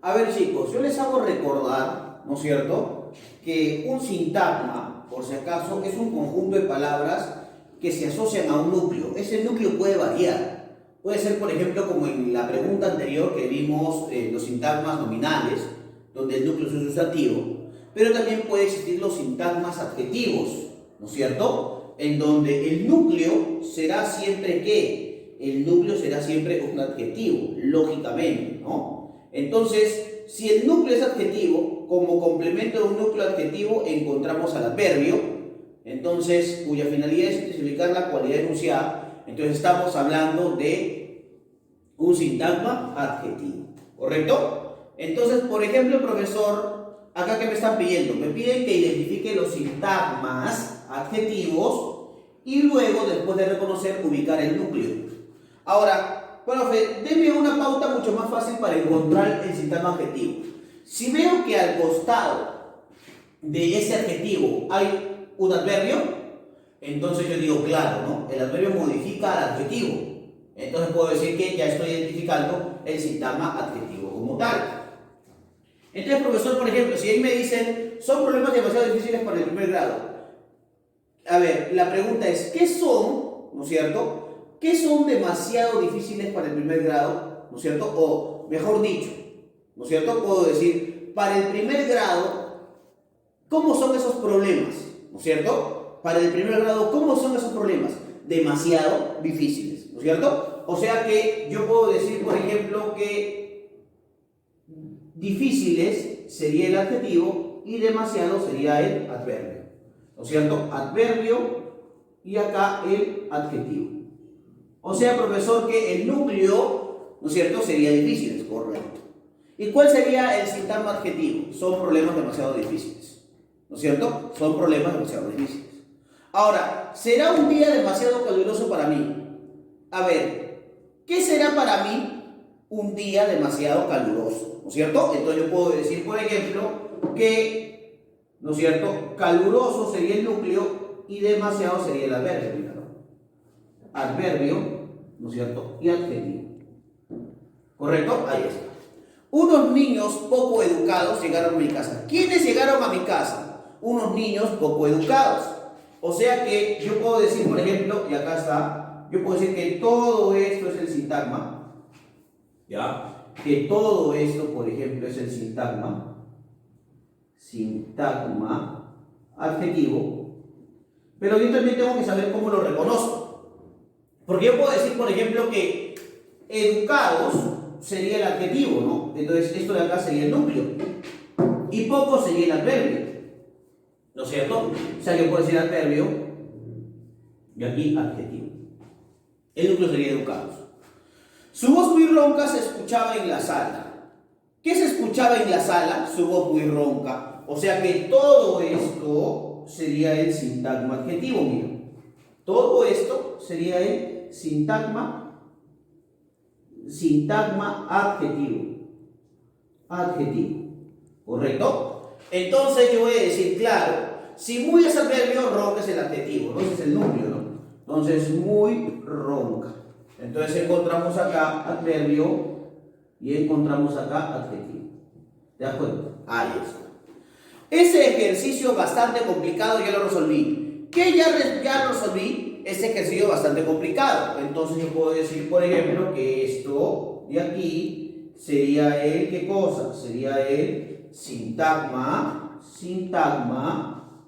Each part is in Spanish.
A ver chicos, yo les hago recordar, ¿no es cierto?, que un sintagma, por si acaso, es un conjunto de palabras que se asocian a un núcleo. Ese núcleo puede variar. Puede ser, por ejemplo, como en la pregunta anterior que vimos los sintagmas nominales, donde el núcleo es un sustantivo, pero también puede existir los sintagmas adjetivos, ¿no es cierto?, en donde el núcleo será siempre ¿qué? El núcleo será siempre un adjetivo, lógicamente, ¿no? Entonces, si el núcleo es adjetivo, como complemento de un núcleo adjetivo encontramos al adverbio, entonces, cuya finalidad es especificar la cualidad enunciada. Entonces estamos hablando de un sintagma adjetivo, ¿correcto? Entonces, por ejemplo, profesor, acá que me están pidiendo, me piden que identifique los sintagmas adjetivos y luego, después de reconocer, ubicar el núcleo. Ahora, profe, deme una pauta mucho más fácil para encontrar el sintagma adjetivo. Si veo que al costado de ese adjetivo hay un adverbio, entonces yo digo, claro, ¿no? El adverbio modifica al adjetivo. Entonces puedo decir que ya estoy identificando el sintagma adjetivo como tal. Entonces, profesor, por ejemplo, si ahí me dicen, son problemas demasiado difíciles para el primer grado. A ver, la pregunta es, ¿qué son, no es cierto? ¿Qué son demasiado difíciles para el primer grado, no es cierto? O, mejor dicho, ¿no es cierto? Puedo decir, para el primer grado, ¿cómo son esos problemas? ¿No es cierto? Para el primer grado, ¿cómo son esos problemas? Demasiado difíciles, ¿no es cierto? O sea que yo puedo decir, por ejemplo, que difíciles sería el adjetivo y demasiado sería el adverbio, ¿no es cierto? Adverbio y acá el adjetivo. O sea, profesor, que el núcleo, ¿no es cierto?, sería difíciles, correcto. ¿Y cuál sería el sintagma adjetivo? Son problemas demasiado difíciles, ¿no es cierto? Son problemas demasiado difíciles. Ahora, ¿será un día demasiado caluroso para mí? A ver, ¿qué será para mí un día demasiado caluroso? ¿No es cierto? Entonces yo puedo decir, por ejemplo, que, ¿no es cierto?, caluroso sería el núcleo y demasiado sería el adverbio. Adverbio, ¿no es cierto?, y adjetivo. ¿Correcto? Ahí está. Unos niños poco educados llegaron a mi casa. ¿Quiénes llegaron a mi casa? Unos niños poco educados. O sea que yo puedo decir, por ejemplo, y acá está, yo puedo decir que todo esto es el sintagma, ¿ya? Que todo esto, por ejemplo, es el sintagma adjetivo, pero yo también tengo que saber cómo lo reconozco. Porque yo puedo decir, por ejemplo, que educados sería el adjetivo, ¿no? Entonces esto de acá sería el núcleo. Y poco sería el adverbio, ¿no es cierto? O sea que puedo decir adverbio y aquí adjetivo. El núcleo sería educados. Su voz muy ronca se escuchaba en la sala. ¿Qué se escuchaba en la sala? Su voz muy ronca. O sea que todo esto sería el sintagma adjetivo, mira. Todo esto sería el sintagma adjetivo. Adjetivo. ¿Correcto? Entonces yo voy a decir, claro, si muy es adverbio, ronca es el adjetivo, ¿no? Ese es el núcleo, ¿no? Entonces, muy ronca. Entonces encontramos acá adverbio y encontramos acá adjetivo. ¿De acuerdo? Ahí está. Ese ejercicio bastante complicado ya lo resolví. ¿Qué ya resolví? Ese ejercicio bastante complicado. Entonces yo puedo decir, por ejemplo, que esto de aquí sería el, ¿qué cosa? Sería el sintagma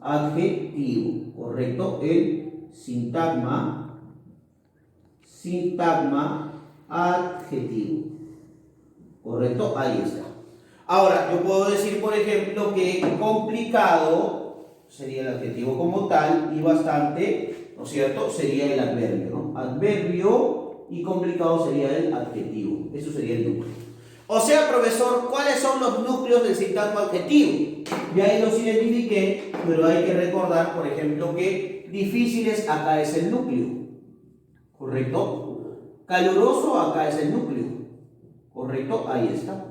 adjetivo, ¿correcto? El sintagma adjetivo, ¿correcto? Ahí está. Ahora, yo puedo decir, por ejemplo, que complicado sería el adjetivo como tal y bastante, ¿no es cierto?, sería el adverbio, ¿no? Adverbio y complicado sería el adjetivo. Eso sería el núcleo. O sea, profesor, ¿cuáles son los núcleos del sintagma adjetivo? Ya ahí los identifiqué, pero hay que recordar, por ejemplo, que difíciles acá es el núcleo, ¿correcto? Caluroso acá es el núcleo, ¿correcto? Ahí está.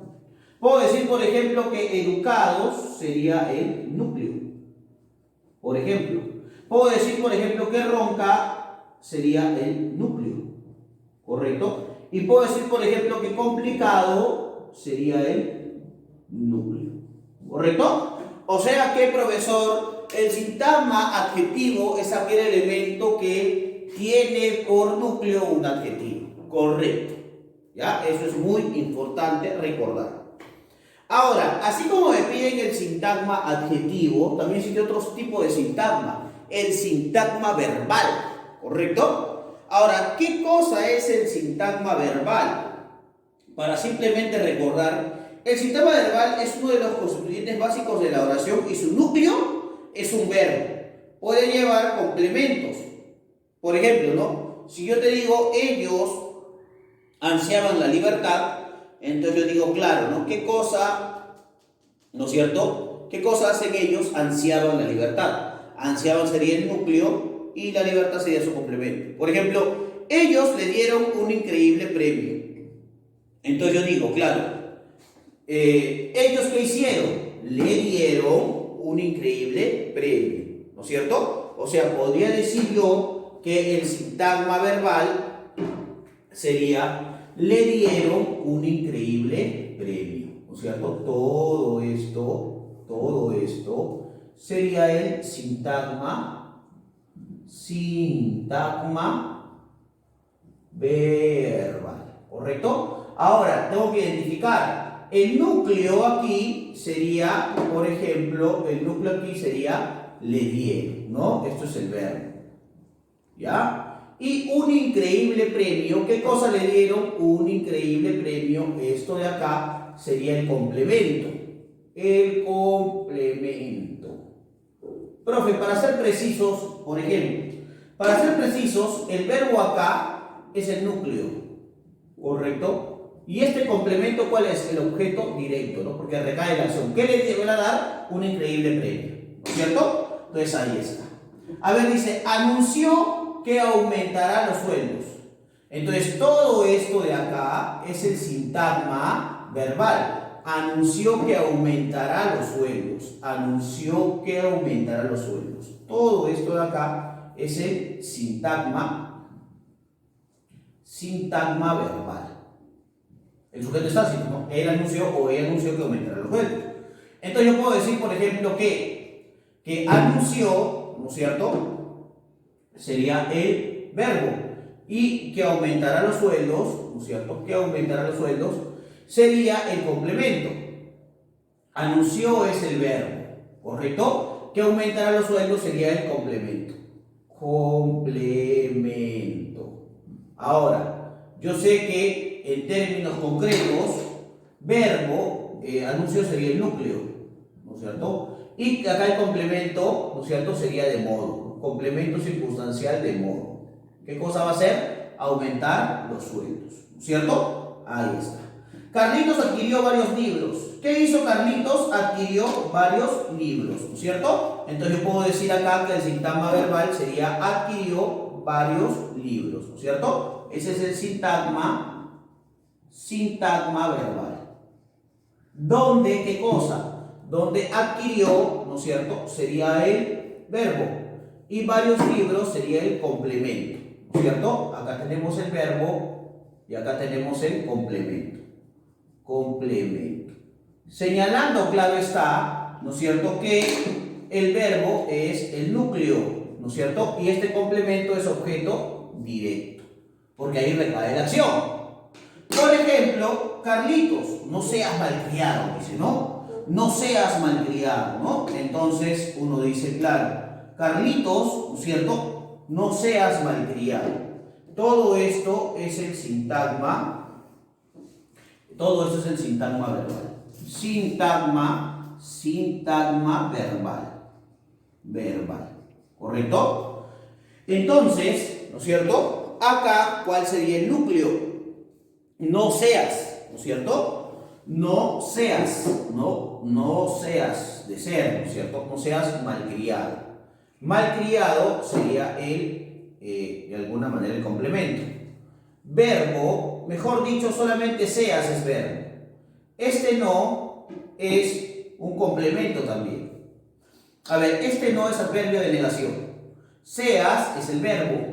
Puedo decir, por ejemplo, que educados sería el núcleo, por ejemplo. Puedo decir, por ejemplo, que ronca sería el núcleo, ¿correcto? Y puedo decir, por ejemplo, que complicado sería el núcleo. ¿Correcto? O sea que, profesor, el sintagma adjetivo es aquel elemento que tiene por núcleo un adjetivo. Correcto. ¿Ya? Eso es muy importante recordar. Ahora, así como me piden el sintagma adjetivo, también existe otro tipo de sintagma, el sintagma verbal. ¿Correcto? Ahora, ¿qué cosa es el sintagma verbal? Para simplemente recordar, el sintagma verbal es uno de los constituyentes básicos de la oración y su núcleo es un verbo. Puede llevar complementos. Por ejemplo, ¿no? Si yo te digo, ellos ansiaban la libertad, entonces yo digo, claro, ¿no? ¿Qué cosa, no es cierto? ¿Qué cosa hacen ellos? Ansiaban la libertad. Ansiaban sería el núcleo y la libertad sería su complemento. Por ejemplo, ellos le dieron un increíble premio. Entonces yo digo, claro, ¿ellos qué hicieron? Le dieron un increíble premio, ¿no es cierto? O sea, podría decir yo que el sintagma verbal sería, le dieron un increíble premio, ¿no es cierto? Todo esto sería el sintagma verbal, ¿correcto? Ahora, tengo que identificar, el núcleo aquí sería, por ejemplo, el núcleo aquí sería le dieron, ¿no? Esto es el verbo, ¿ya? Y un increíble premio, ¿qué cosa le dieron? Un increíble premio, esto de acá sería el complemento. El complemento. Profe, para ser precisos, por ejemplo, para ser precisos, el verbo acá es el núcleo, ¿correcto? Y este complemento, ¿cuál es? El objeto directo, ¿no? Porque recae la acción. ¿Qué le van a dar? Un increíble premio, ¿no es cierto? Entonces ahí está. A ver, dice, anunció que aumentará los sueldos. Entonces todo esto de acá es el sintagma verbal. Anunció que aumentará los sueldos. Anunció que aumentará los sueldos. Todo esto de acá es el sintagma verbal. El sujeto está así, ¿no? Él anunció o ella anunció que aumentará los sueldos. Entonces yo puedo decir, por ejemplo, que anunció, ¿no es cierto? Sería el verbo. Y que aumentará los sueldos, ¿no es cierto? Que aumentará los sueldos sería el complemento. Anunció es el verbo, ¿correcto? Que aumentará los sueldos sería el complemento. Complemento. Ahora, yo sé que en términos concretos, verbo, anuncio sería el núcleo, ¿no es cierto? Y acá el complemento, ¿no es cierto? Sería de modo, complemento circunstancial de modo. ¿Qué cosa va a hacer? Aumentar los sueldos, ¿no es cierto? Ahí está. Carlitos adquirió varios libros. ¿Qué hizo Carlitos? Adquirió varios libros, ¿no es cierto? Entonces yo puedo decir acá que el sintagma verbal sería adquirió varios libros, ¿no es cierto? Ese es el sintagma verbal. ¿Dónde qué cosa? Donde adquirió, ¿no es cierto? Sería el verbo. Y varios libros sería el complemento, ¿no es cierto? Acá tenemos el verbo y acá tenemos el complemento. Complemento. Señalando, claro está, ¿no es cierto? Que el verbo es el núcleo, ¿no es cierto? Y este complemento es objeto directo, porque ahí recae la acción. Por ejemplo, Carlitos, no seas malcriado, dice, ¿no? No seas malcriado, ¿no? Entonces uno dice, claro, Carlitos, ¿no es cierto? No seas malcriado. Todo esto es el sintagma verbal. Sintagma verbal. ¿Correcto? Entonces, ¿no es cierto? Acá, ¿cuál sería el núcleo? No seas, ¿no es cierto? No seas de ser, ¿no es cierto? No seas malcriado. Malcriado sería de alguna manera el complemento. Verbo, mejor dicho, solamente seas es verbo. Este no es un complemento también. A ver, este no es adverbio de negación. Seas es el verbo,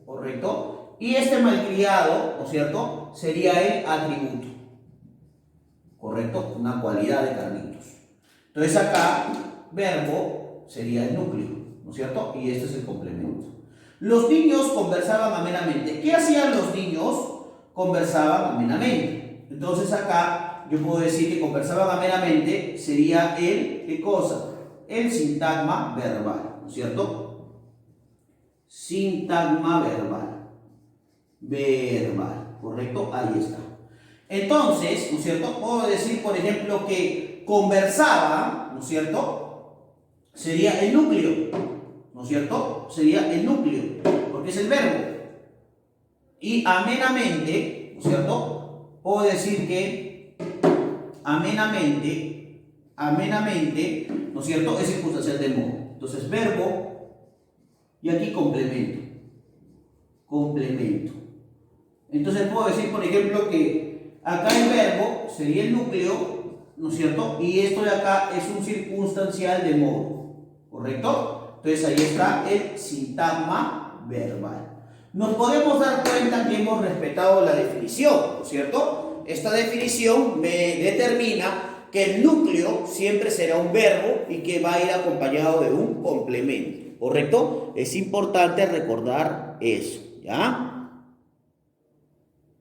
¿correcto? Y este malcriado, ¿no es cierto? Sería el atributo. ¿correcto? Una cualidad de Carlitos. Entonces acá, verbo sería el núcleo, ¿no es cierto? Y este es el complemento. Los niños conversaban amenamente. ¿Qué hacían los niños? Conversaban amenamente. Entonces acá yo puedo decir que conversaban amenamente sería el, ¿qué cosa? El sintagma verbal, ¿no es cierto? Sintagma verbal. Verbal, ¿correcto? Ahí está. Entonces, ¿no es cierto? Puedo decir, por ejemplo, que conversaban, ¿no es cierto? Sería el núcleo, ¿no es cierto? Sería el núcleo, porque es el verbo. Y amenamente, ¿no es cierto? Puedo decir que amenamente, ¿no es cierto? Es circunstancial de modo. Entonces, verbo y aquí complemento. Complemento. Entonces puedo decir, por ejemplo, que acá el verbo sería el núcleo, ¿no es cierto? Y esto de acá es un circunstancial de modo, ¿correcto? Entonces ahí está el sintagma verbal. Nos podemos dar cuenta que hemos respetado la definición, ¿no es cierto? Esta definición me determina que el núcleo siempre será un verbo y que va a ir acompañado de un complemento, ¿correcto? Es importante recordar eso, ¿ya?